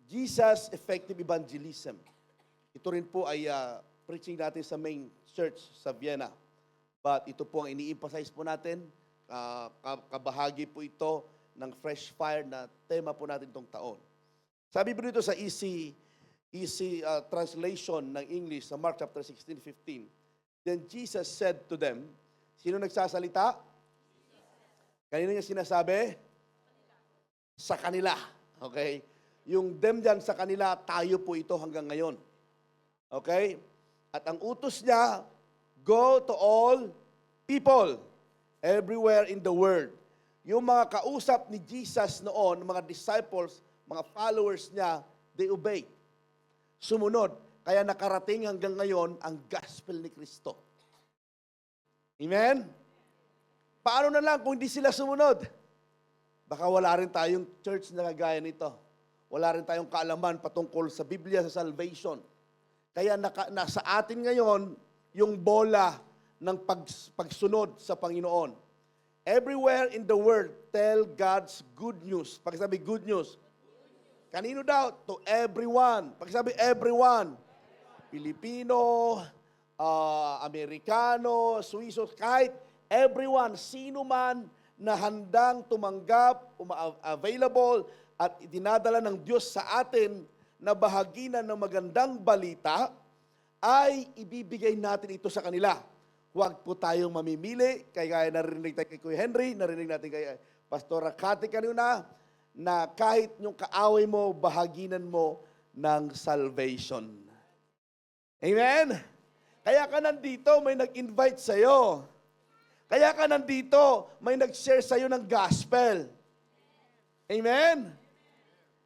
Jesus Effective Evangelism. Ito rin po ay preaching natin sa main church sa Vienna. But ito po ang ini-emphasize po natin. Kabahagi po ito ng Fresh Fire na tema po natin itong taon. Sabi po dito sa easy translation ng English sa Mark chapter 16:15. Then Jesus said to them, sino nagsasalita? Kanino niya sinasabi? Sa kanila. Okay? Yung them dyan sa kanila, tayo po ito hanggang ngayon. Okay? At ang utos niya, go to all people, everywhere in the world. Yung mga kausap ni Jesus noon, mga disciples, mga followers niya, they obey. Sumunod. Kaya nakarating hanggang ngayon ang gospel ni Kristo. Amen? Paano na lang kung hindi sila sumunod? Baka wala rin tayong church na kagaya nito. Wala rin tayong kaalaman patungkol sa Biblia, sa salvation. Kaya nasa atin ngayon yung bola ng pagsunod sa Panginoon. Everywhere in the world, tell God's good news. Pagsabi good news. Kanino daw? To everyone. Pagsabi everyone. Pilipino, Amerikano, Swiso, kahit everyone, sino man na handang tumanggap, available, at dinadala ng Diyos sa atin na bahaginan ng magandang balita, ay ibibigay natin ito sa kanila. Huwag po tayong mamimili, kaya narinig tayo kay Kuya Henry, narinig natin kay Pastora Cathy kanina, na kahit yung kaaway mo, bahaginan mo ng salvation. Amen? Kaya ka nandito, may nag-invite sa'yo. Kaya ka nandito, may nag-share sa'yo ng gospel. Amen?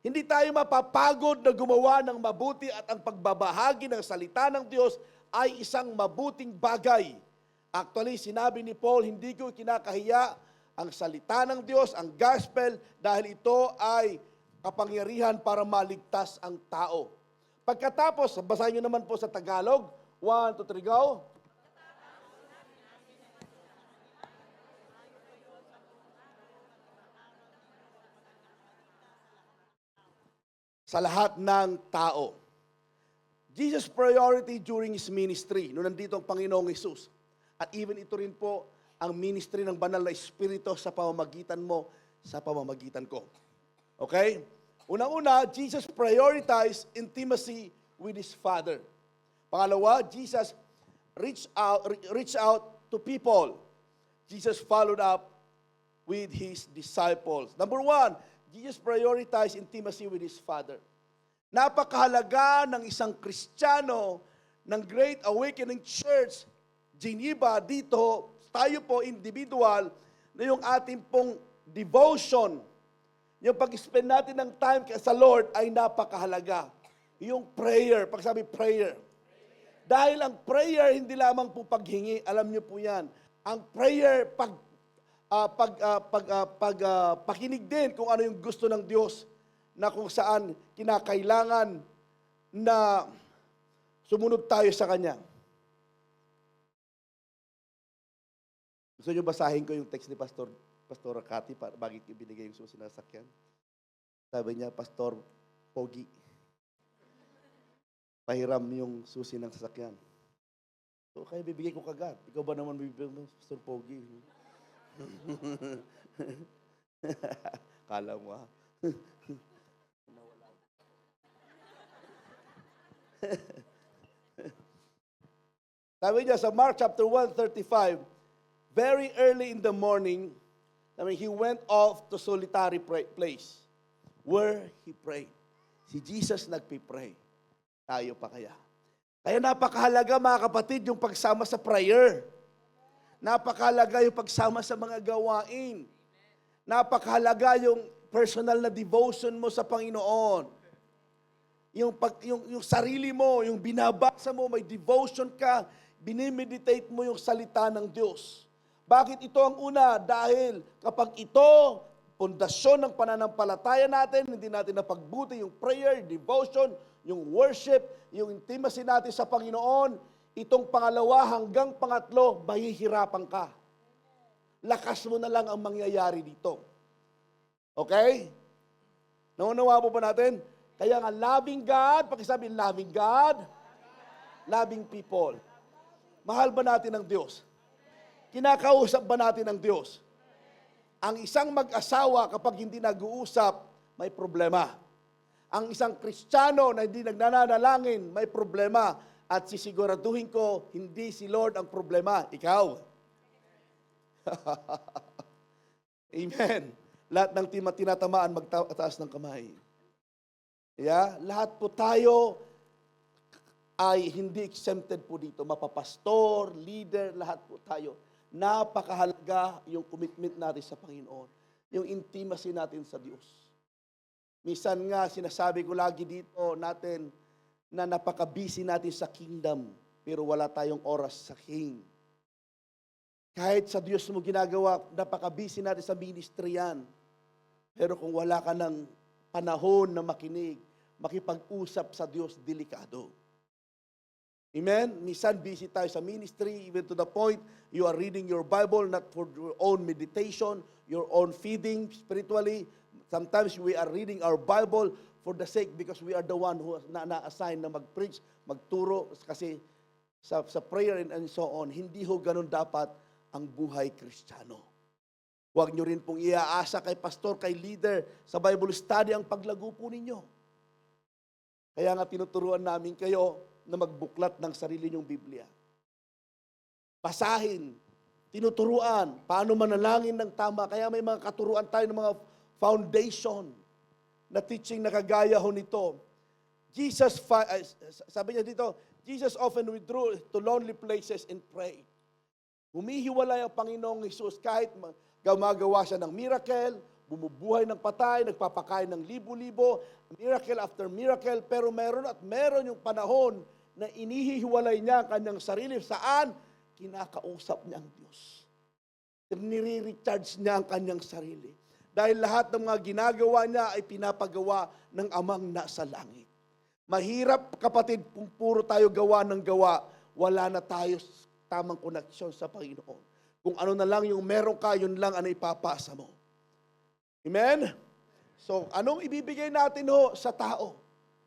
Hindi tayo mapapagod na gumawa ng mabuti at ang pagbabahagi ng salita ng Diyos ay isang mabuting bagay. Actually, sinabi ni Paul, hindi ko kinakahiya ang salita ng Diyos, ang gospel, dahil ito ay kapangyarihan para maligtas ang tao. Pagkatapos, basahin nyo naman po sa Tagalog. 1, 2, 3, go. Sa lahat ng tao. Jesus' priority during His ministry, nung nandito ang Panginoong Hesus. At even ito rin po ang ministry ng banal na Espiritu sa pamamagitan mo, sa pamamagitan ko. Okay? Unang-una, Jesus prioritized intimacy with His Father. Pangalawa, Jesus reached out to people. Jesus followed up with His disciples. Number 1, Jesus prioritized intimacy with His Father. Napakahalaga ng isang Kristiyano ng Great Awakening Church, Geneva, dito, tayo po individual, na yung ating pong devotion, yung pag-spend natin ng time sa Lord ay napakahalaga. Yung prayer, pagsabi prayer. Dahil ang prayer, hindi lamang po paghingi, alam niyo po yan. Ang prayer, pakinig din kung ano yung gusto ng Diyos na kung saan kinakailangan na sumunod tayo sa Kanya. Gusto nyo basahin ko yung text ni Pastora Cathy bakit ibinigay yung susi ng sasakyan? Sabi niya, Pastor Pogi, pahiram yung susi ng sasakyan. So, kaya bibigay ko kagad. Ikaw ba naman bibigay mo, Pastor Pogi? Kala mo ha? Sabi niya sa Mark chapter 1:35, very early in the morning, he went off to solitary place where he prayed. Si Jesus nagpipray. Tayo pa kaya? Kaya napakahalaga mga kapatid yung pagsama sa prayer. Napakahalaga yung pagsama sa mga gawain. Napakahalaga yung personal na devotion mo sa Panginoon. Yung sarili mo, yung binabasa mo, may devotion ka, binimeditate mo yung salita ng Diyos. Bakit ito ang una? Dahil kapag ito, pundasyon ng pananampalataya natin, hindi natin napagbuti yung prayer, devotion, yung worship, yung intimacy natin sa Panginoon, itong pangalawa hanggang pangatlo, mahihirapan ka. Lakas mo na lang ang mangyayari dito. Okay? Naunawa po ba natin? Kaya nga, loving God, pakisabi, loving God, loving people. Mahal ba natin ang Diyos? Kinakausap ba natin ang Diyos? Ang isang mag-asawa kapag hindi nag-uusap, may problema. Ang isang Kristiyano na hindi nagnanalangin, may problema. At sisiguraduhin ko, hindi si Lord ang problema, ikaw. Amen. Lahat ng tinatamaan, magtaas ng kamay. Yeah? Lahat po tayo ay hindi exempted po dito. Mapapastor, leader, lahat po tayo. Napakahalaga yung commitment natin sa Panginoon. Yung intimacy natin sa Diyos. Minsan nga, sinasabi ko lagi dito natin na napaka-busy natin sa kingdom, pero wala tayong oras sa King. Kahit sa Diyos mo ginagawa, napaka-busy natin sa ministry yan. Pero kung wala ka ng panahon na makinig, makipag-usap sa Diyos, delikado. Amen? Minsan busy tayo sa ministry, even to the point you are reading your Bible not for your own meditation, your own feeding spiritually. Sometimes we are reading our Bible for the sake because we are the one who na-assign na mag-preach, magturo, kasi sa prayer and so on. Hindi ho ganun dapat ang buhay Kristiyano. Huwag nyo rin pong iaasa kay pastor, kay leader, sa Bible study ang paglago po ninyo. Kaya nga tinuturuan namin kayo na magbuklat ng sarili nyong Biblia. Basahin, tinuturuan, paano manalangin ng tama. Kaya may mga katuruan tayo ng mga foundation na teaching na kagaya ho nito. Sabi niya dito, Jesus often withdrew to lonely places and pray. Humihiwalay ang Panginoong Hesus kahit gumagawa siya ng miracle, bumubuhay ng patay, nagpapakain ng libo-libo, miracle after miracle, pero meron yung panahon na inihiwalay niya ang kanyang sarili. Saan? Kinakausap niya ang Diyos. Nire-recharge niya ang kanyang sarili. Dahil lahat ng mga ginagawa niya ay pinapagawa ng Amang nasa langit. Mahirap, kapatid, kung puro tayo gawa ng gawa, wala na tayo tamang koneksyon sa Panginoon. Kung ano na lang yung meron ka, yun lang ang ipapasa mo. Amen? So, anong ibibigay natin ho sa tao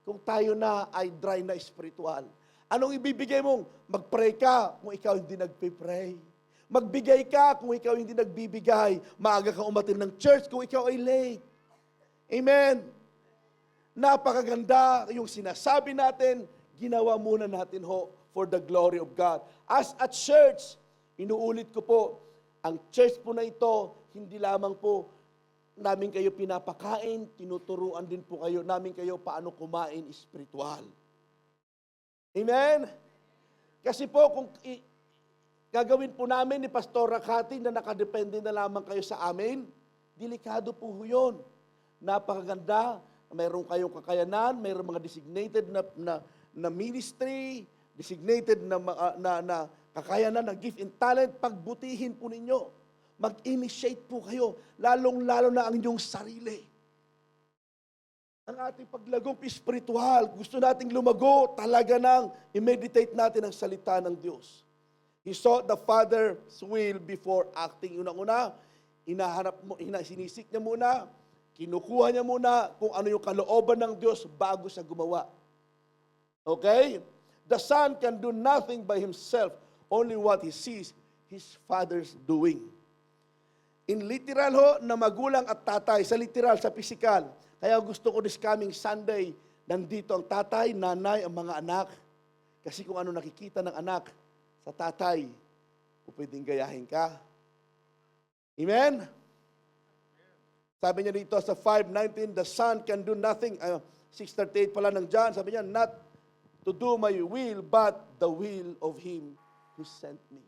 kung tayo na ay dry na spiritual? Anong ibibigay mong mag-pray ka kung ikaw hindi nagpe-pray? Magbigay ka kung ikaw hindi nagbibigay. Maaga kang umatin ng church kung ikaw ay late. Amen? Napakaganda yung sinasabi natin, ginawa muna natin ho for the glory of God. As a church, inuulit ko po, ang church po na ito, hindi lamang po namin kayo pinapakain, tinuturuan din po kayo, namin kayo paano kumain spiritual. Amen? Kasi po, kung gagawin po namin ni Pastor Rakati na nakadepende na lamang kayo sa amin, delikado po yun. Napakaganda, mayroon kayong kakayanan, mayroon mga designated na ministry, designated na kakayanan, na gift and talent, pagbutihin po ninyo. Mag-initiate po kayo, lalong-lalo na ang inyong sarili. Ang ating paglagong spiritual, gusto nating lumago, talaga nang i-meditate natin ang salita ng Diyos. He sought the Father's will before acting. Unang-una, sinisik niya muna, kinukuha niya muna kung ano yung kalooban ng Diyos bago siya gumawa. Okay? The Son can do nothing by himself, only what he sees his Father's doing. In literal ho, na magulang at tatay, sa literal, sa physical. Kaya gusto ko this coming Sunday, nandito ang tatay, nanay, ang mga anak. Kasi kung ano nakikita ng anak sa tatay, pwedeng gayahin ka. Amen? Sabi niya dito sa 5:19, the Son can do nothing. 6:38 pala ng John, sabi niya, not to do my will, but the will of Him who sent me.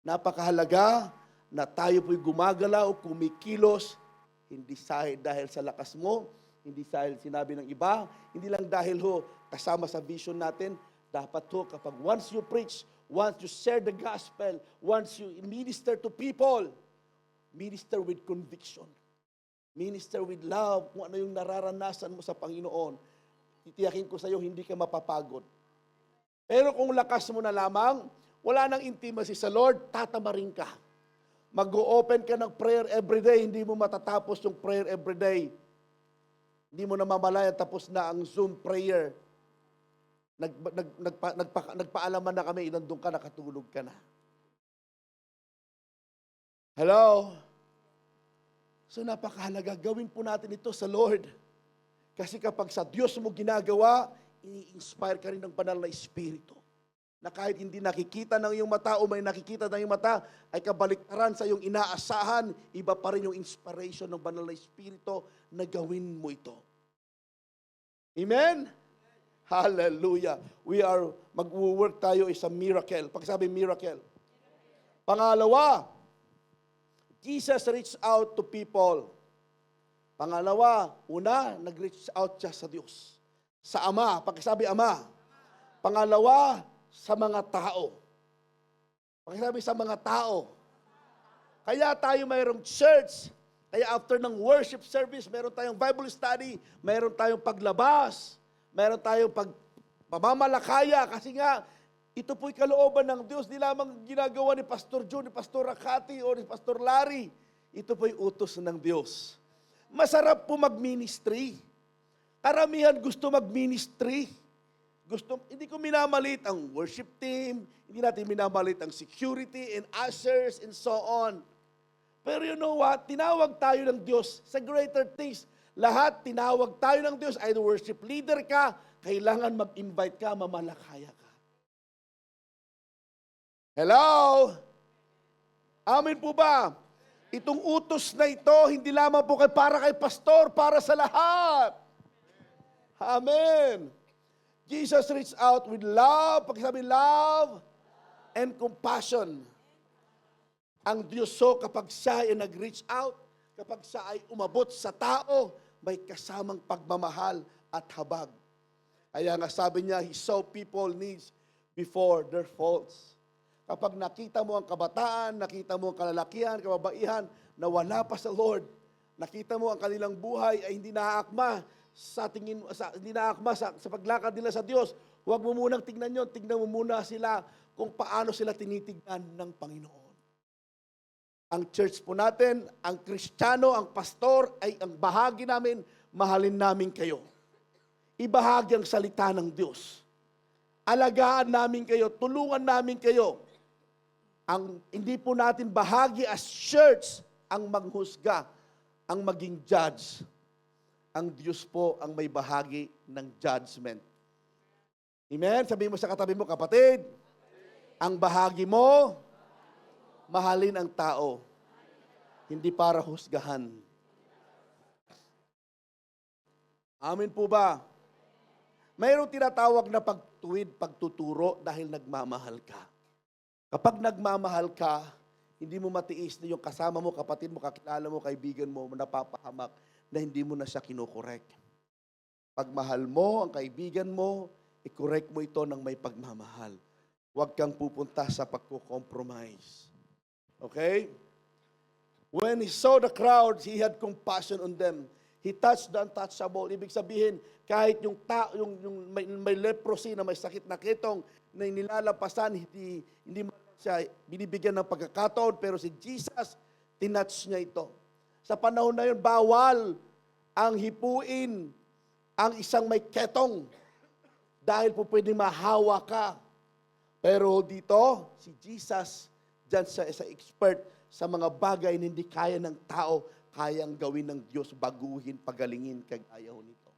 Napakahalaga na tayo po'y gumagalaw, kumikilos, hindi dahil sa lakas mo, hindi dahil sinabi ng iba, hindi lang dahil ho kasama sa vision natin, dapat ho kapag once you preach, once you share the gospel, once you minister to people, minister with conviction, minister with love, kung ano yung nararanasan mo sa Panginoon, titiyakin ko sa iyo, hindi ka mapapagod. Pero kung lakas mo na lamang, wala nang intimacy sa Lord, tatamarin ka. Mag-o-open ka ng prayer everyday, hindi mo matatapos yung prayer everyday. Hindi mo namamalayan tapos na ang Zoom prayer. Nagpaalaman na kami, nandun ka, nakatulog ka na. Hello? So napakahalaga, gawin po natin ito sa Lord. Kasi kapag sa Diyos mo ginagawa, ini-inspire ka rin ng banal na Espiritu. Na kahit hindi nakikita ng iyong mata o may nakikita ng iyong mata, ay kabaliktaran sa iyong inaasahan, iba pa rin yung inspiration ng banal na Espiritu na gawin mo ito. Amen? Hallelujah. Mag-work tayo is a miracle. Pagsabi miracle. Pangalawa, Jesus reached out to people. Pangalawa, una, nag-reach out siya sa Diyos. Sa Ama. Pagsabi Ama. Pangalawa, sa mga tao. Pagsabi sa mga tao. Kaya tayo mayroong church. Kaya after ng worship service, meron tayong Bible study, meron tayong paglabas, meron tayong pamamalakaya. Kasi nga, ito po'y kalooban ng Diyos. Di lamang ginagawa ni Pastor John, ni Pastor Rakati, o ni Pastor Larry. Ito po'y utos ng Diyos. Masarap po mag-ministry. Karamihan gusto mag-ministry. Hindi ko minamalit ang worship team, hindi natin minamalit ang security and ushers and so on. Pero you know what? Tinawag tayo ng Diyos sa greater things. Lahat tinawag tayo ng Diyos. Either worship leader ka, kailangan mag-invite ka, mamalakaya ka. Hello? Amen po ba? Itong utos na ito, hindi lamang po para kay pastor, para sa lahat. Amen. Jesus reached out with love. Pagsabi love and compassion. Ang Diyos kapag siya ay nag-reach out, kapag siya ay umabot sa tao, may kasamang pagmamahal at habag. Kaya nga sabi niya, He saw people needs before their faults. Kapag nakita mo ang kabataan, nakita mo ang kalalakihan, kababaihan, na wala pa sa Lord, nakita mo ang kanilang buhay ay hindi naaakma sa paglakad nila sa Diyos, huwag mo munang tignan yun, tignan mo muna sila kung paano sila tinitignan ng Panginoon. Ang church po natin, ang Kristiyano, ang pastor, ay ang bahagi namin, mahalin namin kayo. Ibahagi ang salita ng Diyos. Alagaan namin kayo, tulungan namin kayo. Hindi po natin bahagi as church ang manghusga, ang maging judge. Ang Diyos po ang may bahagi ng judgment. Amen? Sabihin mo sa katabi mo, kapatid, ang bahagi mo, mahalin ang tao, hindi para husgahan. Amen po ba? Mayroong tinatawag na pagtuwid, pagtuturo dahil nagmamahal ka. Kapag nagmamahal ka, hindi mo matiis na yung kasama mo, kapatid mo, kakilala mo, kaibigan mo, napapahamak na hindi mo na siya kinukorek. Pag mahal mo ang kaibigan mo, i-correct mo ito ng may pagmamahal. Huwag kang pupunta sa pagko-compromise. Okay? When he saw the crowds, he had compassion on them. He touched the untouchable. Ibig sabihin, kahit yung may leprosy na may sakit na ketong na nilalampasan, hindi mo siya binibigyan ng pagkakataon, pero si Jesus, tinouch niya ito. Sa panahon na yun, bawal ang hipuin ang isang may ketong dahil po pwede mahawa ka. Pero dito, si Jesus, dyan siya isa expert sa mga bagay na hindi kaya ng tao, kayang gawin ng Diyos, baguhin, pagalingin, kagaya nito.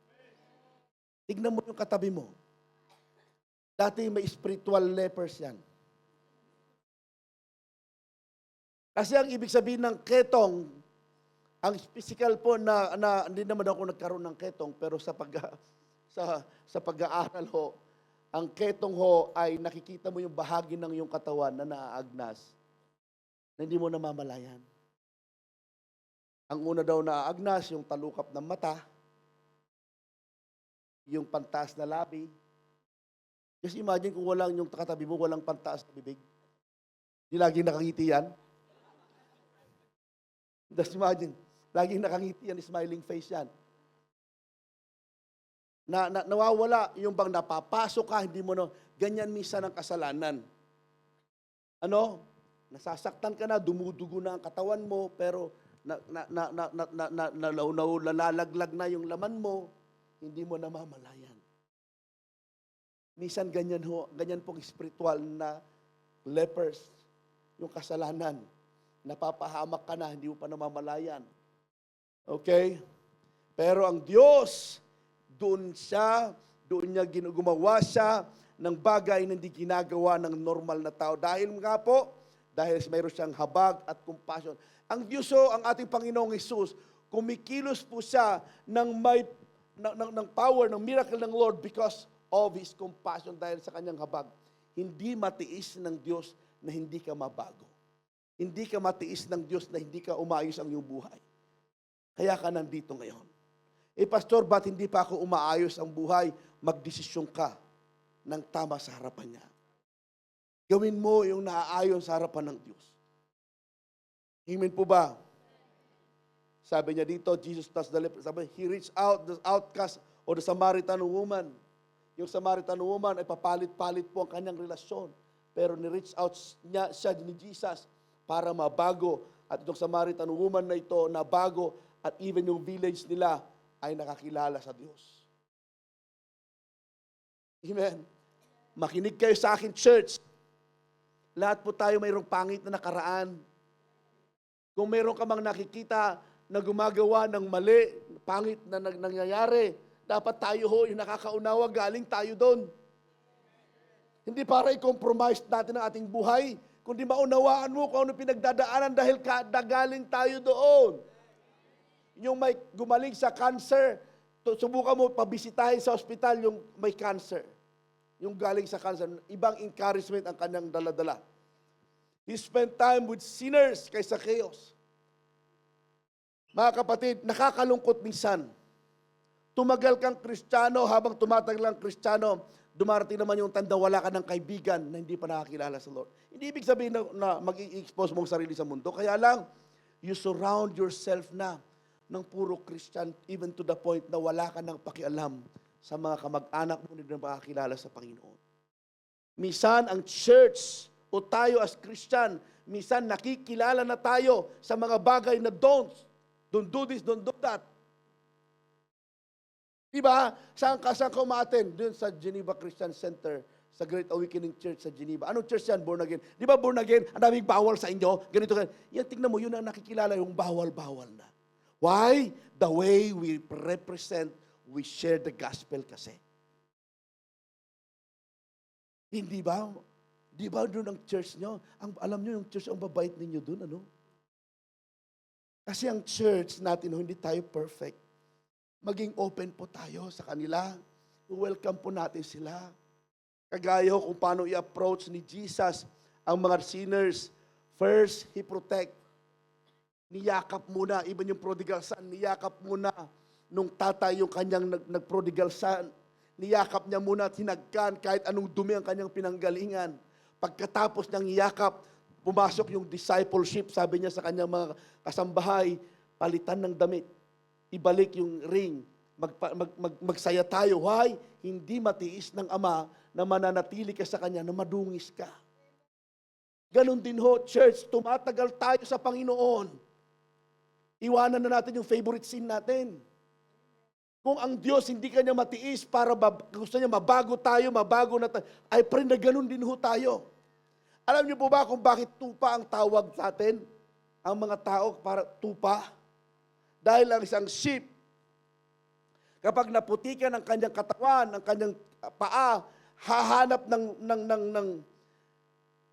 Tignan mo yung katabi mo. Dati may spiritual lepers yan. Kasi ang ibig sabihin ng ketong, ang physical po na hindi naman ako nagkaroon ng ketong, pero sa pag-aaral ho, ang ketong ho ay nakikita mo yung bahagi ng iyong katawan na naaagnas, na hindi mo namamalayan. Ang una daw naaagnas, yung talukap ng mata, yung pantaas na labi. Just imagine kung walang yung katabi mo, walang pantaas na bibig. Di laging nakangiti yan. Just imagine, laging nakangiti yan, smiling face yan. Nawawala yung bang napapasok ka, hindi mo ganyan minsan ang kasalanan. Nasasaktan ka na, dumudugo na ang katawan mo, pero nalalaglag na yung laman mo, hindi mo namamalayan. Minsan ganyan pong spiritual na lepers, yung kasalanan. Napapahamak ka na, hindi mo pa namamalayan. Okay? Pero ang Diyos, doon niya gumawa siya ng bagay na hindi ginagawa ng normal na tao. Dahil mayroon siyang habag at compassion. Ang Diyos ang ating Panginoong Hesus, kumikilos po siya ng power, ng miracle ng Lord because of His compassion, dahil sa kanyang habag. Hindi matiis ng Diyos na hindi ka mabago. Hindi ka matiis ng Diyos na hindi ka umaayos ang iyong buhay. Kaya ka nandito ngayon. Pastor, ba't hindi pa ako umaayos ang buhay? Magdesisyon ka ng tama sa harapan niya. Gawin mo yung naaayon sa harapan ng Diyos. Amen po ba? Sabi niya dito, Jesus touched the leper. Sabi, He reached out the outcast o the Samaritan woman. Yung Samaritan woman ay papalit-palit po ang kanyang relasyon. Pero ni-reach out siya ni Jesus para mabago. At itong Samaritan woman na ito, nabago, at even yung village nila ay nakakilala sa Diyos. Amen. Makinig kayo sa akin, church. Lahat po tayo mayroong pangit na nakaraan. Kung mayroon ka mang nakikita na gumagawa ng mali, pangit na nangyayari, dapat tayo yung nakakaunawa, galing tayo doon. Hindi para i-compromise natin ang ating buhay, kundi maunawaan mo kung ano pinagdadaanan dahil galing tayo doon. Yung may gumaling sa cancer, subukan mo pabisitahin sa ospital yung may cancer. Yung galing sa cancer, ibang encouragement ang kanyang dala-dala. He spent time with sinners kaysa chaos. Mga kapatid, nakakalungkot minsan. Tumagal kang Kristiyano, habang tumatagal kang Kristiyano, dumarating naman yung tanda wala ka ng kaibigan na hindi pa nakakilala sa Lord. Hindi ibig sabihin na mag-i-expose mong sarili sa mundo. Kaya lang, you surround yourself na ng puro Christian, even to the point na wala ka ng pakialam sa mga kamag-anak mo na makakilala sa Panginoon. Minsan, ang church o tayo as Christian, minsan nakikilala na tayo sa mga bagay na don't do this, don't do that. Diba? Saan ka umaattend? Doon sa Geneva Christian Center, sa Great Awakening Church sa Geneva. Anong church yan? Born again. Di ba born again? Ang daming bawal sa inyo. Ganito. Yan, tingnan mo, yun ang nakikilala, yung bawal-bawal na. Why? The way we represent, we share the gospel kasi. Hindi ba? Di ba doon ang church nyo? Alam nyo yung church, ang babait ninyo doon, ano? Kasi ang church natin, hindi tayo perfect. Maging open po tayo sa kanila. Welcome po natin sila. Kagaya kung paano i-approach ni Jesus ang mga sinners. First, He protect. Niyakap muna, even yung prodigal son, niyakap muna nung tatay yung kanyang nag-prodigal son. Niyakap niya muna at hinagkan kahit anong dumi ang kanyang pinanggalingan. Pagkatapos ng iyakap, pumasok yung discipleship, sabi niya sa kanyang mga kasambahay, palitan ng damit. Ibalik yung ring, magsaya tayo. Why? Hindi matiis ng Ama na mananatili ka sa Kanya, na madungis ka. Ganon din ho, church, tumatagal tayo sa Panginoon. Iwanan na natin yung favorite sin natin. Kung ang Diyos hindi Kanya matiis para gusto niya mabago na tayo, I pray na ganon din ho tayo. Alam niyo po ba kung bakit tupa ang tawag sa atin? Ang mga tao para tupa? Dahil ang isang sheep, kapag naputikan ang kanyang katawan, ang kanyang paa, hahanap ng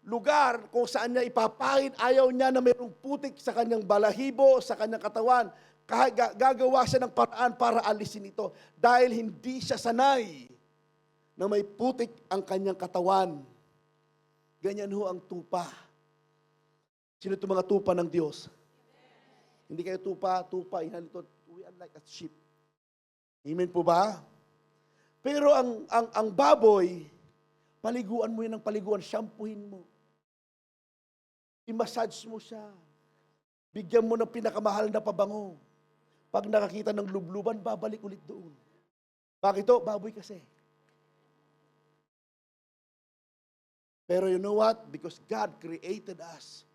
lugar kung saan niya ipapahid. Ayaw niya na mayroong putik sa kanyang balahibo, sa kanyang katawan. Gagawa siya ng paraan para alisin ito. Dahil hindi siya sanay na may putik ang kanyang katawan. Ganyan ho ang tupa. Sino ito mga tupa ng Diyos? Hindi kayo tupa, inhalito. We are like a sheep. Amen po ba? Pero ang baboy, paliguan mo yan ng paliguan, shampooin mo. I-massage mo siya. Bigyan mo ng pinakamahal na pabango. Pag nakakita ng lubluban, babalik ulit doon. Bakit ito? Baboy kasi. Pero you know what? Because God created us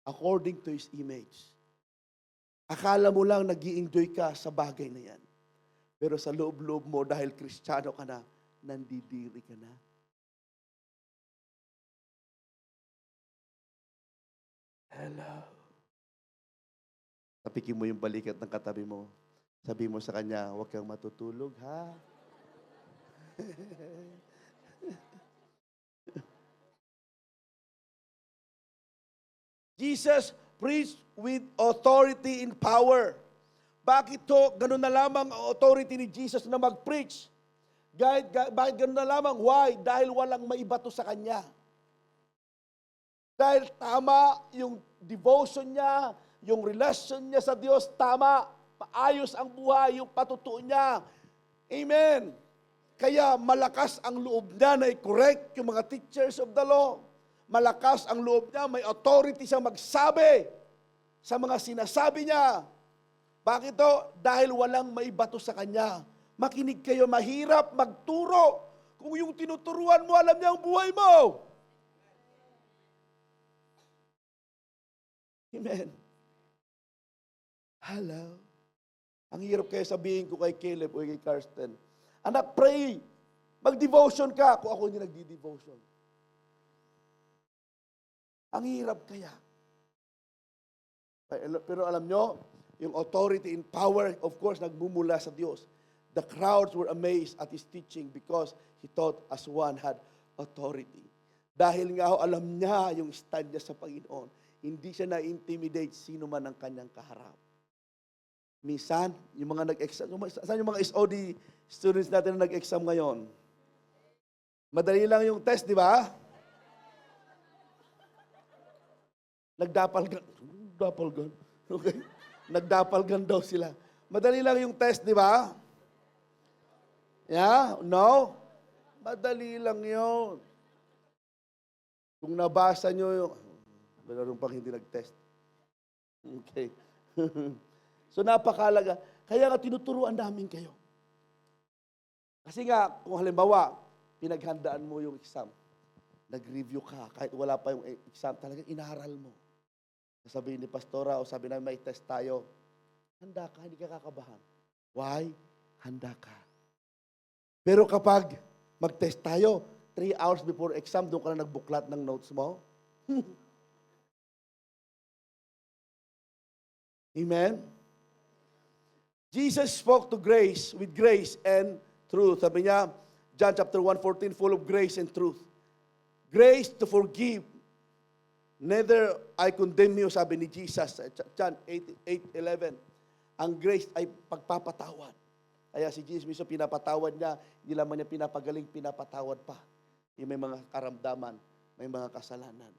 according to His image. Akala mo lang nag-i-enjoy ka sa bagay na yan. Pero sa loob-loob mo, dahil Kristiyano ka na, nandidiri ka na. Hello. Tapikin mo yung balikat ng katabi mo. Sabi mo sa kanya, huwag kang matutulog, ha? Jesus preached with authority and power. Bakit to? Ganun na lamang ang authority ni Jesus na mag-preach. Bakit ganun na lamang? Why? Dahil walang maibato sa Kanya. Dahil tama yung devotion niya, yung relasyon niya sa Diyos, tama. Maayos ang buhay, yung patutuo niya. Amen. Kaya malakas ang loob niya na i-correct yung mga teachers of the law. Malakas ang loob niya, may authority siyang magsabi sa mga sinasabi niya. Bakit to? Dahil walang maibato sa kanya. Makinig kayo, mahirap magturo kung yung tinuturuan mo, alam niya ang buhay mo. Amen. Hello. Ang hirap kaya sabihin ko kay Caleb o kay Karsten, anak, pray. Mag-devotion ka. Kung ako hindi nagdi-devotion. Ang hirap kaya. Pero alam nyo, yung authority and power, of course, nagmumula sa Diyos. The crowds were amazed at His teaching because He taught as one had authority. Dahil nga alam niya yung stand niya sa Panginoon. Hindi siya na-intimidate sino man ang kanyang kaharap. Minsan, yung mga nag-exam, saan yung mga SOD students natin na nag-exam ngayon? Madali lang yung test, di ba? Nagdapalgan. Okay? Nagdapalgan daw sila. Madali lang yung test, di ba? Yeah? No? Madali lang yun. Kung nabasa nyo yung... Meron pang hindi nag-test. Okay. So napakalaga. Kaya nga tinuturuan namin kayo. Kasi nga, kung halimbawa, pinaghandaan mo yung exam, nag-review ka, kahit wala pa yung exam, talagang inaral mo. Sabihin ni Pastora, o sabi namin may test tayo, handa ka, hindi ka kakabahan. Why? Handa ka. Pero kapag mag-test tayo, 3 hours before exam, doon ka na nagbuklat ng notes mo. Amen? Jesus spoke to grace with grace and truth. Sabi niya, John chapter 1:14, full of grace and truth. Grace to forgive. Neither I condemn you, sabi ni Jesus, John 8:11. Ang grace ay pagpapatawad. Kaya si Jesus mismo pinapatawad niya, hindi lamang niya pinapagaling, pinapatawad pa. Yung may mga karamdaman, may mga kasalanan.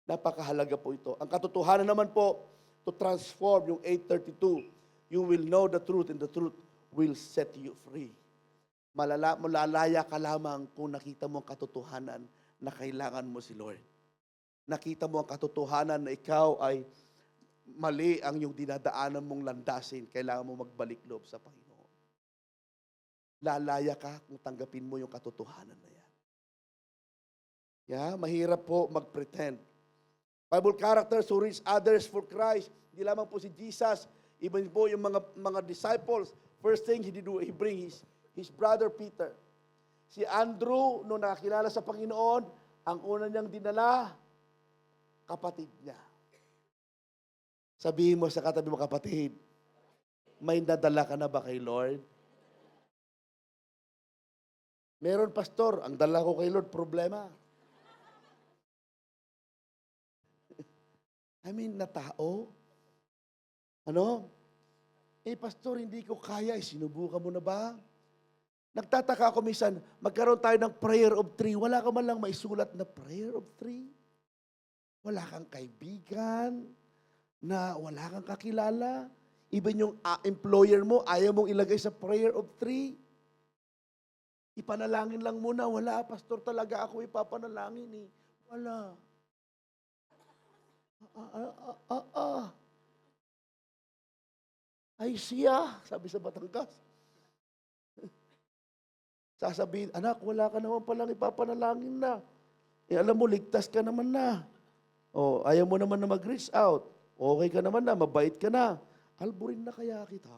Napakahalaga po ito. Ang katotohanan naman po, to transform yung 8:32, you will know the truth and the truth will set you free. Malalaya ka lamang kung nakita mo ang katotohanan na kailangan mo si Lord. Nakita mo ang katotohanan na ikaw ay mali ang yung dinadaanan mong landasin, kailangan mo magbalik loob sa Panginoon. Lalaya ka kung tanggapin mo yung katotohanan na yan. Yeah, mahirap po mag-pretend. Bible characters who reach others for Christ, hindi lamang po si Jesus, even po yung mga disciples, first thing he did, he bring his brother Peter. Si Andrew, nung nakakilala sa Panginoon, ang una niyang dinala, kapatid niya. Sabihin mo sa katabi mo, kapatid, may nadala ka na ba kay Lord? Meron, pastor, ang dala ko kay Lord, problema. I mean, na tao. Ano? Pastor, hindi ko kaya. Sinubukan mo na ba? Nagtataka ako minsan, magkaroon tayo ng prayer of 3. Wala ka man lang maisulat na prayer of 3. Wala kang kaibigan, na wala kang kakilala. Even yung employer mo, ayaw mong ilagay sa prayer of 3. Ipanalangin lang muna. Wala, pastor, talaga ako ipapanalangin eh. Wala. Ay siya, sabi sa Batangas. Sasabihin, anak, wala ka naman palang ipapanalangin na. Alam mo, ligtas ka naman na. Ayaw mo naman na mag-reach out. Okay ka naman na, mabait ka na. Alburin na kaya kita.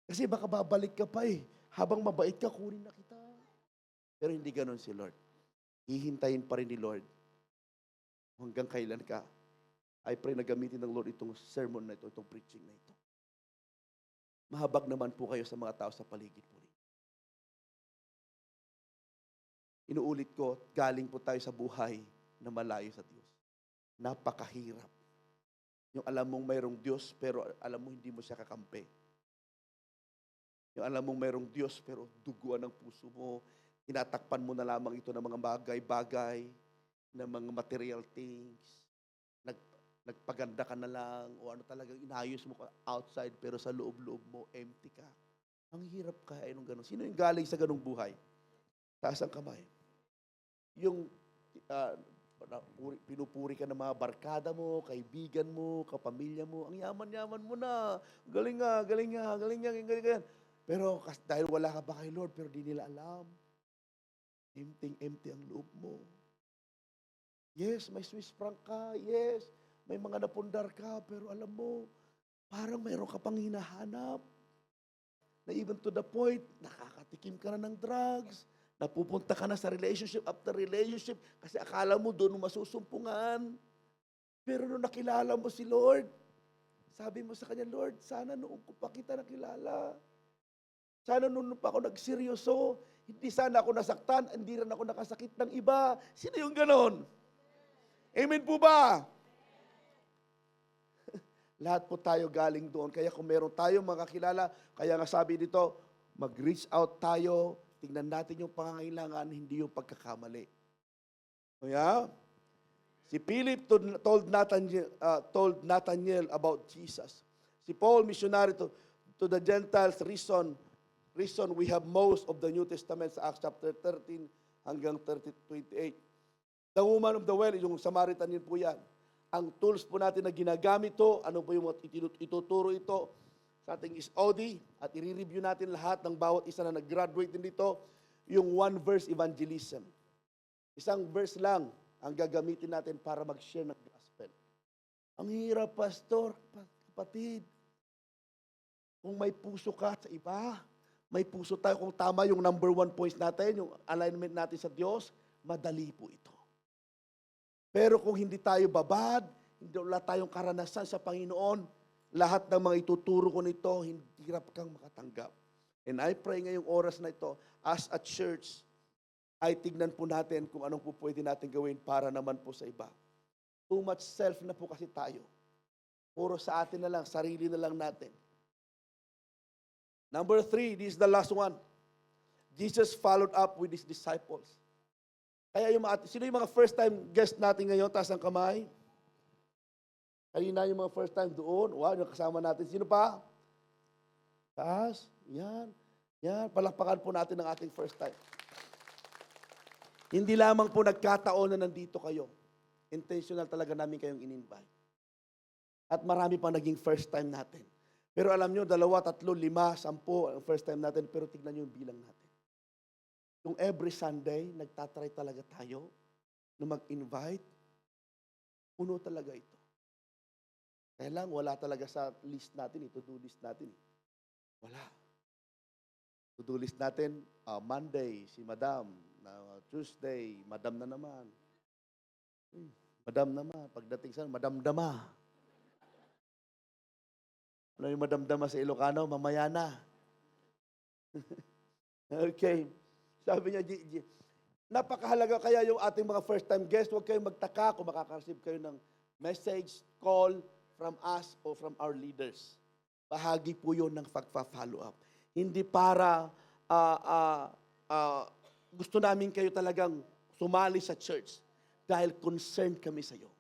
Kasi baka babalik ka pa eh. Habang mabait ka, kunin na kita. Pero hindi ganon si Lord. Hihintayin pa rin ni Lord hanggang kailan ka. I pray na gamitin ng Lord itong sermon na ito, itong preaching na ito. Mahabag naman po kayo sa mga tao sa paligid po. Inuulit ko, galing po tayo sa buhay na malayo sa Diyos. Napakahirap. Yung alam mong mayroong Diyos, pero alam mo hindi mo siya kakampi. Yung alam mong mayroong Diyos, pero duguan ng puso mo, tinatakpan mo na lamang ito ng mga bagay-bagay, ng mga material things, nagpaganda ka na lang, o ano talagang inayos mo outside, pero sa loob-loob mo, empty ka. Ang hirap kaya nung gano'n. Sino yung galing sa ganung buhay? Taas ang kamay. Yung pinupuri ka ng mga barkada mo, kaibigan mo, kapamilya mo, ang yaman-yaman mo na. Galing nga, galing nga, galing nga, galing nga. Pero dahil wala ka ba kay Lord, pero di nila alam. Empty ang loob mo. Yes, may Swiss franc ka. Yes, may mga napundar ka. Pero alam mo, parang mayroon ka pang hinahanap. Na even to the point, nakakatikim ka na ng drugs. Napupunta ka na sa relationship after relationship kasi akala mo doon masusumpungan. Pero nung nakilala mo si Lord, sabi mo sa Kanya, Lord, sana noong ko pa kita nakilala. Sana noon pa ako nagseryoso. Hindi sana ako nasaktan, hindi rin ako nakasakit ng iba. Sino yung ganon? Amen po ba? Lahat po tayo galing doon. Kaya kung meron tayong mga kilala, kaya nga sabi dito, mag-reach out tayo, tingnan natin yung pangangailangan, hindi yung pagkakamali. Kaya, si Philip told Nathanael about Jesus. Si Paul, missionary to the Gentiles, reason we have most of the New Testament sa Acts chapter 13 hanggang 28. The woman of the well, yung Samaritan yun po yan. Ang tools po natin na ginagamit to, ano po yung ituturo ito sa ating SOD, at i-review natin lahat ng bawat isa na nag-graduate din dito, yung one verse evangelism. Isang verse lang ang gagamitin natin para mag-share ng gospel. Ang hirap, pastor, kapatid. Kung may puso ka sa iba, may puso tayo, kung tama yung number 1 points natin, yung alignment natin sa Diyos, madali po ito. Pero kung hindi tayo babad, hindi wala tayong karanasan sa Panginoon, lahat ng mga ituturo ko nito, hindi hirap kang makatanggap. And I pray ngayong oras na ito, as a church, ay tignan po natin kung anong po pwede natin gawin para naman po sa iba. Too much self na po kasi tayo. Puro sa atin na lang, sarili na lang natin. Number 3, this is the last one. Jesus followed up with His disciples. Kaya sino yung mga first time guest natin ngayon? Taas ang kamay. Kanina yung mga first time doon. Wow, yung kasama natin. Sino pa? Taas. Yan. Yan. Palakpakan po natin ang ating first time. Hindi lamang po nagkataon na nandito kayo. Intentional talaga namin kayong in-invite. At marami pang naging first time natin. Pero alam nyo, 2, 3, 5, 10 ang first time natin. Pero tignan nyo yung bilang natin. Yung every Sunday, nagtatry talaga tayo na mag-invite. Puno talaga ito. Kaya lang, wala talaga sa list natin, to-do list natin. Wala. To-do list natin, Monday, si Madam. Tuesday, Madam na naman. Madam naman. Pagdating sa Madam-dama. Ano yung Madam-dama sa Ilocano? Mamaya na. Okay. Sabi niya, napakahalaga kaya yung ating mga first-time guest. Huwag kayong magtaka kung makaka-receive kayo ng message, call from us or from our leaders. Bahagi po yun ng pagpa-follow up. Hindi para gusto namin kayo talagang sumali sa church dahil concerned kami sa iyo.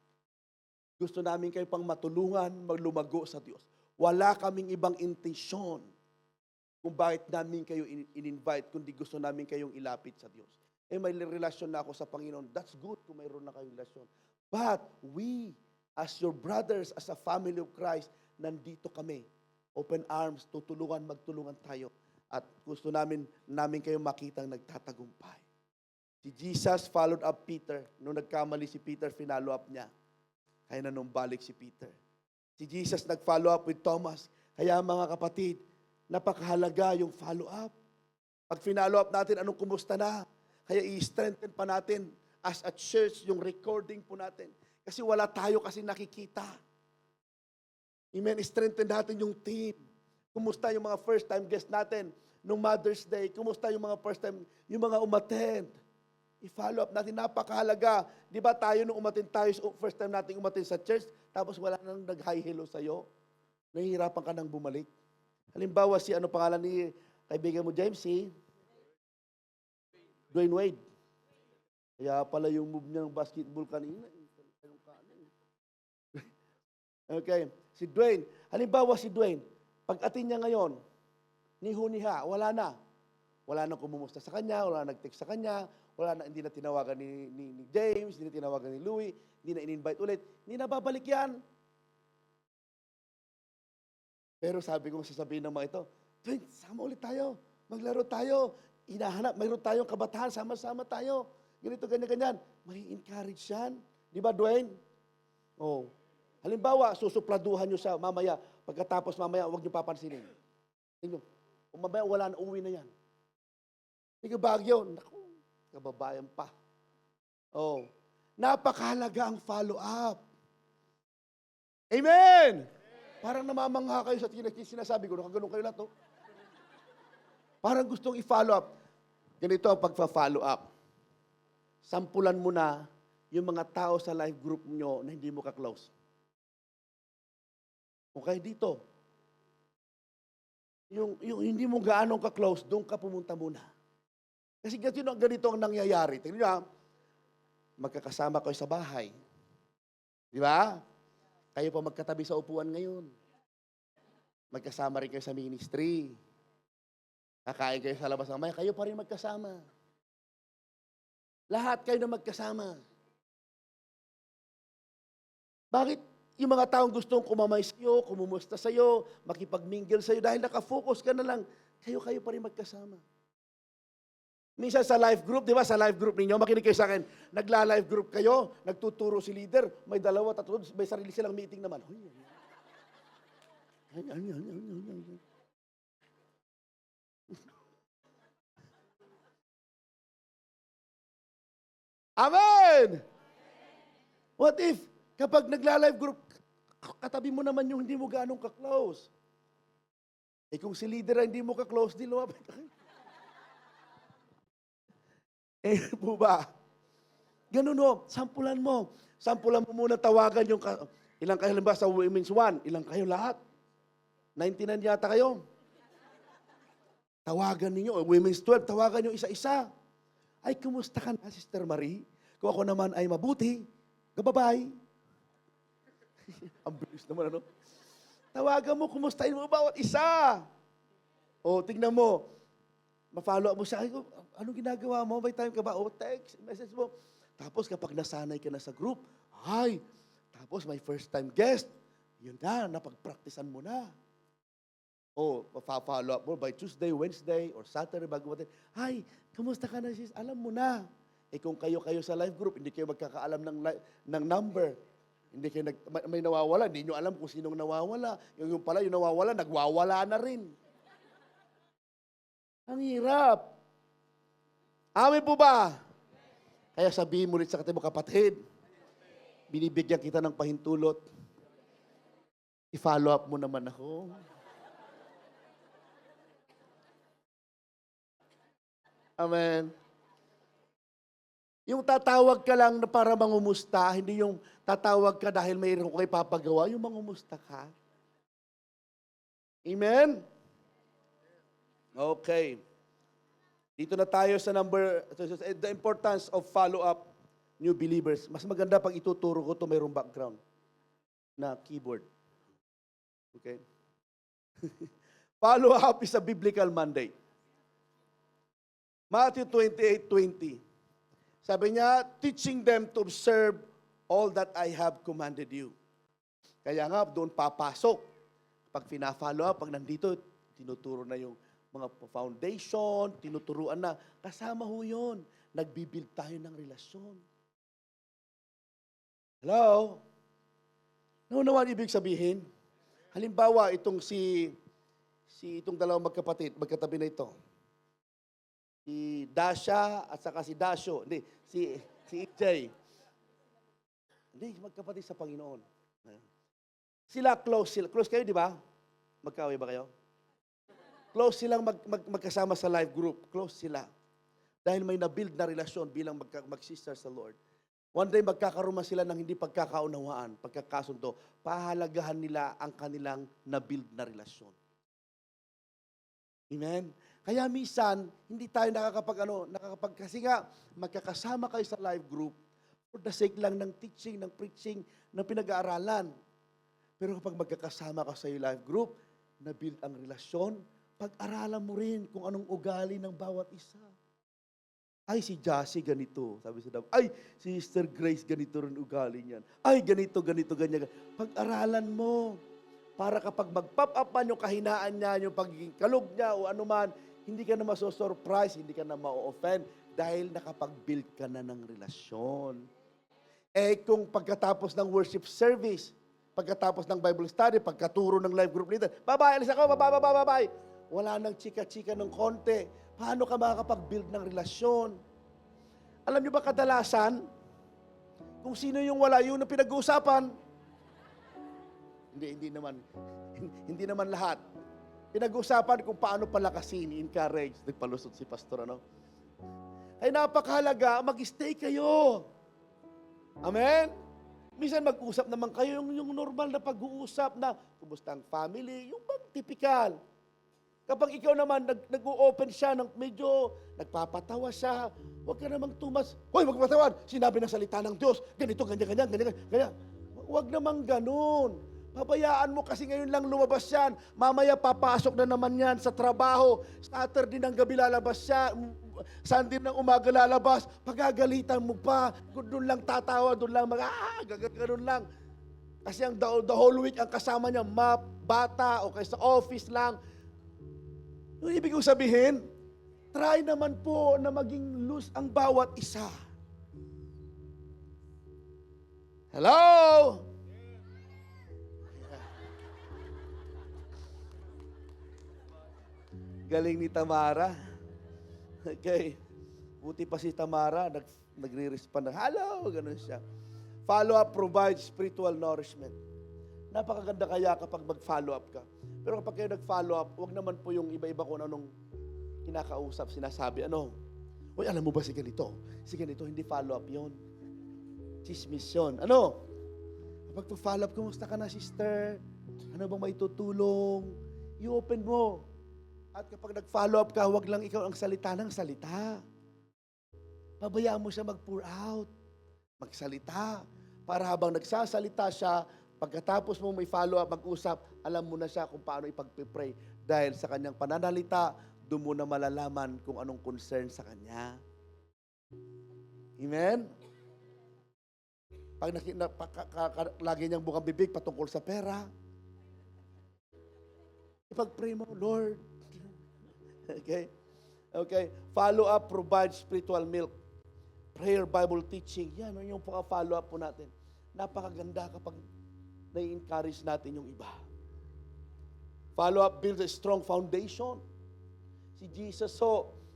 Gusto namin kayo pang matulungan, maglumago sa Diyos. Wala kaming ibang intensyon kung bakit namin kayo in-invite, kundi gusto namin kayong ilapit sa Diyos. May relasyon na ako sa Panginoon. That's good kung mayroon na kayong relasyon. But we, as your brothers, as a family of Christ, nandito kami. Open arms, magtulungan tayo. At gusto namin kayong makitang nagtatagumpay. Si Jesus followed up Peter. Nung nagkamali si Peter, finalo up niya. Kaya nanumbalik si Peter. Si Jesus nag-follow up with Thomas. Kaya mga kapatid, napakahalaga yung follow up. Pag finalo up natin, anong kumusta na? Kaya i-strengthen pa natin as a church yung recording po natin. Kasi wala tayo kasi nakikita. Amen. I-strengthen natin yung team. Kumusta yung mga first time guest natin nung Mother's Day? Kumusta yung mga first time, yung mga umattend? I-follow up natin. Napakahalaga. Di ba tayo nung umattend tayo, first time natin umattend sa church, tapos wala nang nag-hi hello sa'yo? Nahihirapan ka nang bumalik. Halimbawa, ano pangalan ni kaibigan mo, James? Si Dwayne Wade. Kaya pala yung move niya ng basketball kanina. Okay. Si Dwayne. Halimbawa si Dwayne, pag-atin niya ngayon, niha, wala na. Wala na kumumusta sa kanya, wala na nag-text sa kanya, wala na, hindi na tinawagan ni James, hindi na tinawagan ni Louie, hindi na in-invite ulit. Hindi na babalik yan. Pero sabi ko, sasabihin ng mga ito, Dwayne, sama ulit tayo. Maglaro tayo. Hinahanap, mayroon tayong kabataan, sama-sama tayo. Ganito, ganyan-ganyan. May encourage yan. Di ba, Dwayne? Oh. Halimbawa, susupladuhan nyo siya mamaya. Pagkatapos mamaya, huwag nyo papansinin. Tingnan, kung mamaya wala na, uwi na yan. Ika Baguio, naku, kababayan pa. Oh. Napakahalaga ang follow-up. Amen! Parang namamangha kayo sa sinasabi ko, nakaganon kayo lahat, no? Parang gustong i-follow up. Ganito ang pagpa-follow up. Sampulan mo na yung mga tao sa life group nyo na hindi mo ka-close. Okay, dito. Yung hindi mo gaano ka-close, doon ka pumunta muna. Kasi ganito ang nangyayari. Tingnan nyo, magkakasama kayo sa bahay. Di ba? Kayo pa magkatabi sa upuan ngayon. Magkasama rin kayo sa ministry. Kakain kayo sa labas ng maya, kayo pa rin magkasama. Lahat kayo na magkasama. Bakit yung mga taong gustong kumamay sa'yo, kumumusta sa'yo, makipag-mingle sa'yo, dahil nakafocus ka na lang, kayo pa rin magkasama. Minsan sa life group, di ba, sa life group ninyo, makinig kayo sa akin, nagla-life group kayo, nagtuturo si leader, may 2, 3, may sarili silang meeting naman. Amen! What if, kapag nagla-live group, katabi mo naman yung hindi mo ganong ka-close. Eh kung si leader hindi mo ka-close, di lumapit ka. Eh po ba? Ganun o, sampulan mo. Sampulan mo muna tawagan yung, ilang kayo halimbawa sa Women's 1, ilang kayo lahat? 99 yata kayo. Tawagan ninyo, Women's 12, tawagan nyo isa-isa. Ay, kumusta ka na, Sister Marie? Kung ako naman ay mabuti, gababay. Ang bilis naman, ano? Tawagan mo, kumustahin mo bawat isa. O, tignan mo. Ma-follow up mo siya. Ay, anong ginagawa mo? May time ka ba? O, text, message mo. Tapos kapag nasanay ka na sa group, tapos may first time guest, yun na, napag-practicean mo na. O, ma-follow up mo by Tuesday, Wednesday, or Saturday, bago natin, ay, kamusta ka na sis? Alam mo na. Eh kung kayo sa live group, hindi kayo magkakaalam ng number. Hindi kayo may nawawala, hindi nyo alam kung sinong nawawala. Yung pala, yung nawawala, nagwawala na rin. Ang hirap. Amin po ba? Kaya sabihin mo rin sa katibo, kapatid, binibigyan kita ng pahintulot. I-follow up mo naman ako. Amen. Yung tatawag ka lang na para mangumusta, hindi yung tatawag ka dahil mayroon ko ipapagawa, yung mangumusta ka. Amen? Okay. Dito na tayo sa the importance of follow-up new believers. Mas maganda pag ituturo ko ito mayroong background na keyboard. Okay? Follow-up is a biblical mandate. Matthew 28:20. Sabi niya, teaching them to observe all that I have commanded you. Kaya nga, doon papasok. Pag pina-follow up, pag nandito, tinuturo na yung mga foundation, tinuturuan na. Kasama ho yun. Nagbibuild tayo ng relasyon. Hello? Naunawaan ibig sabihin? Halimbawa, itong dalawang magkatabi na ito. Si Dasha at saka si Dasho. Hindi, si EJ. Hindi, magkapatid sa Panginoon. Sila, close. Close kayo, di ba? Magkaaway ba kayo? Close silang magkasama sa life group. Close sila. Dahil may na-build na relasyon bilang mag-sister sa Lord. One day, magkakaroon sila ng hindi pagkakaunawaan, pagkakasundo. Pahalagahan nila ang kanilang na-build na relasyon. Amen? Kaya minsan, hindi tayo nakakapag, kasi nga, magkakasama kayo sa life group for the sake lang ng teaching, ng preaching, ng pinag-aaralan. Pero kapag magkakasama ka sa life group, na-build ang relasyon, pag-aralan mo rin kung anong ugali ng bawat isa. Ay, si Jassy ganito. Sabi sa Ay, si Sister Grace ganito rin ugali niyan. Ay, ganito, ganyan. Pag-aralan mo. Para kapag mag-pop up man yung kahinaan niya, yung pagiging kalog niya o anuman, hindi ka na maso-surprise, hindi ka na ma-offend dahil nakapag-build ka na ng relasyon. Kung pagkatapos ng worship service, pagkatapos ng Bible study, pagkaturo ng life group leader, bye-bye, alis ako, bye-bye. Wala nang chika-chika ng konti. Paano ka makakapag-build ng relasyon? Alam niyo ba kadalasan, kung sino yung wala, yun ang pinag-uusapan? Hindi naman lahat. Pinag-uusapan kung paano palakasin, encourage, nagpalusot si pastor, ano? Ay napakahalaga, mag-stay kayo. Amen? Minsan mag-usap naman kayo yung normal na pag-uusap na, kumusta ang family, yung bang typical. Kapag ikaw naman, nag-o-open siya, medyo nagpapatawa siya, huwag ka namang tumas, hoy, magpapatawad, sinabi ng salita ng Diyos, ganito, ganyan. Huwag namang ganun. Pabayaan mo kasi ngayon lang lumabas yan. Mamaya papasok na naman yan sa trabaho. Saturday ng gabi lalabas siya. Sunday ng umaga lalabas. Pagagalitan mo pa. Doon lang tatawa, doon lang gano'n lang. Kasi the whole week ang kasama niya, bata o kaya sa office lang. Yung ibig kong sabihin, try naman po na maging loose ang bawat isa. Hello? Galing ni Tamara. Okay. Buti pa si Tamara, nagre-respond na, hello, ganun siya. Follow-up provides spiritual nourishment. Napakaganda kaya kapag mag-follow up ka. Pero kapag kayo nag-follow up, huwag naman po yung iba-iba kung anong kinakausap, sinasabi. Uy, alam mo ba si ganito? Si ganito, hindi follow up yon. Chismis yun. Kapag to-follow up, kumusta ka na, sister? Ano bang may tutulong? I-open mo. At kapag nag-follow up ka, huwag lang ikaw ang salita ng salita. Pabayaan mo siya mag-pour out. Magsalita. Para habang nagsasalita siya, pagkatapos mo may follow-up, mag-usap, alam mo na siya kung paano ipag-pray. Dahil sa kanyang pananalita, doon mo na malalaman kung anong concern sa kanya. Amen? Pag lagi niyang bukang bibig patungkol sa pera, ipag-pray mo, Lord. Okay? Follow-up provides spiritual milk. Prayer, Bible teaching. Yan, yung follow-up po natin. Napakaganda kapag na-encourage natin yung iba. Follow-up builds a strong foundation. Si Jesus,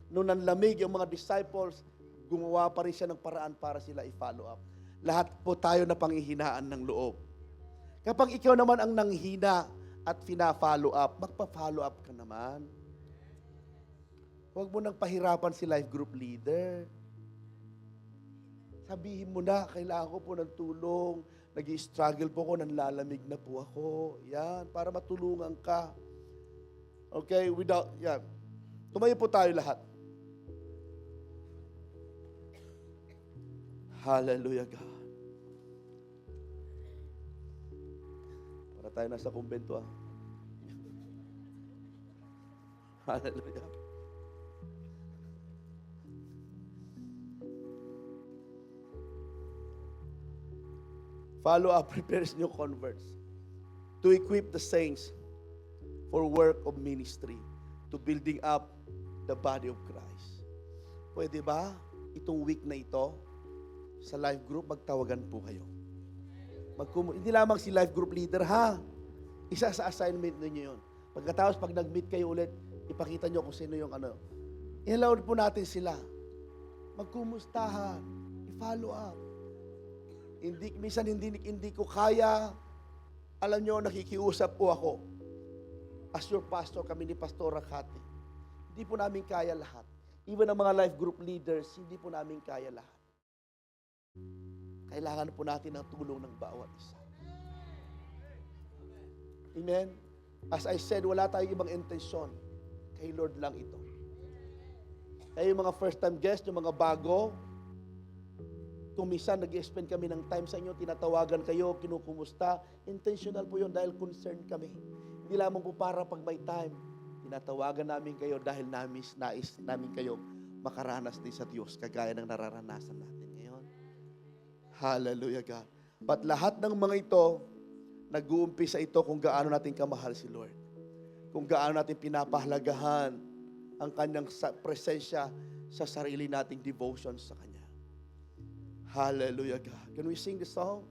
nung nanlamig yung mga disciples, gumawa pa rin siya ng paraan para sila i-follow up. Lahat po tayo na panghihinaan ng loob. Kapag ikaw naman ang nanghina at fina-follow up, magpa-follow up ka naman. Huwag mo nang pahirapan si life group leader. Sabihin mo na, kailangan ko po ng tulong. Nag-i-struggle po ako, nanlalamig na po ako. Yan, para matulungan ka. Okay, yan. Tumayo po tayo lahat. Hallelujah, God. Para tayo nasa kumbento, Hallelujah. Follow-up prepares new converts to equip the saints for work of ministry, to building up the body of Christ. Pwede ba itong week na ito, sa life group, magtawagan po kayo? Hindi lamang si life group leader, ha? Isa sa assignment ninyo yun. Pagkatapos, pag nag-meet kayo ulit, ipakita nyo kung sino yung ano. I-allow po natin sila. Magkumustahan. I-follow up. Minsan hindi ko kaya. Alam nyo, nakikiusap po ako. As your pastor, kami ni Pastora Cathy. Hindi po namin kaya lahat. Even ang mga life group leaders, hindi po namin kaya lahat. Kailangan po natin ng tulong ng bawat isa. Amen? As I said, wala tayong ibang intensyon. Kay Lord lang ito. Kaya yung mga first time guest, yung mga bago, kung minsan nag-spend kami ng time sa inyo, tinatawagan kayo, kinukumusta, intentional po yun dahil concerned kami. Hindi lamang po para pag may time, tinatawagan namin kayo dahil nais namin kayo makaranas din sa Diyos kagaya ng nararanasan natin ngayon. Hallelujah, God. But lahat ng mga ito, nag-uumpisa ito kung gaano natin kamahal si Lord. Kung gaano natin pinapahalagahan ang kanyang presensya sa sarili nating devotion sa Kanya. Hallelujah, God. Can we sing the song?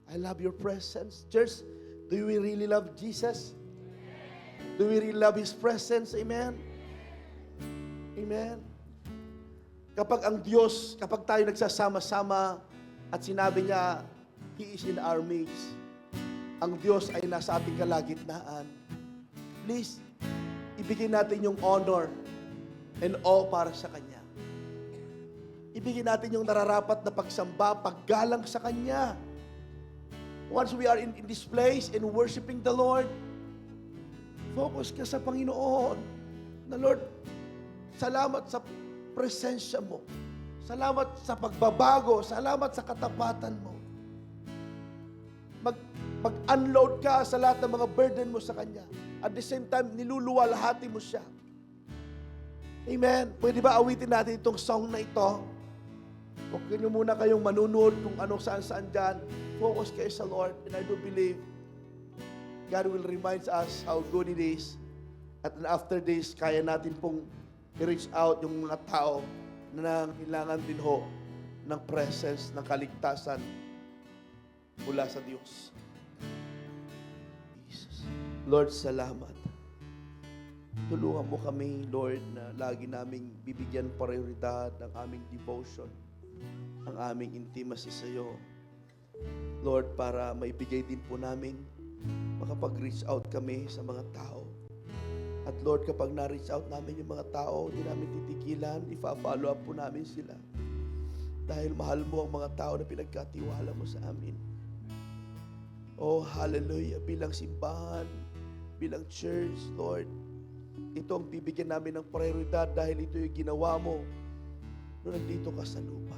I love your presence. Church, do we really love Jesus? Do we really love His presence? Amen? Amen? Kapag tayo nagsasama-sama at sinabi niya, He is in our midst, ang Diyos ay nasa ating kalagitnaan, please, ibigay natin yung honor and awe para sa Kanya. Ibigay natin yung nararapat na pagsamba, paggalang sa Kanya. Once we are in this place and worshiping the Lord, focus ka sa Panginoon. Na Lord, salamat sa presensya mo. Salamat sa pagbabago. Salamat sa katapatan mo. Mag-unload ka sa lahat ng mga burden mo sa Kanya. At the same time, niluluwalhati mo siya. Amen. Pwede ba awitin natin itong song na ito? Huwag nyo muna kayong manunood kung ano saan-saan dyan. Focus kayo sa Lord. And I do believe God will remind us how good it is. At after this, kaya natin pong i-reach out yung mga tao na kailangan din ho ng presence, ng kaligtasan mula sa Diyos. Jesus. Lord, salamat. Tulungan mo kami, Lord, na lagi naming bibigyan prioridad ng aming devotion, ang aming intimacy sa iyo. Lord, para maibigay din po namin, makapag-reach out kami sa mga tao. At Lord, kapag na-reach out namin yung mga tao, hindi namin titigilan, ifa-follow up po namin sila. Dahil mahal mo ang mga tao na pinagkatiwala mo sa amin. Oh, hallelujah. Bilang simbahan, bilang church, Lord, ito ang bibigyan namin ng prioridad dahil ito yung ginawa mo nung nandito ka sa lupa.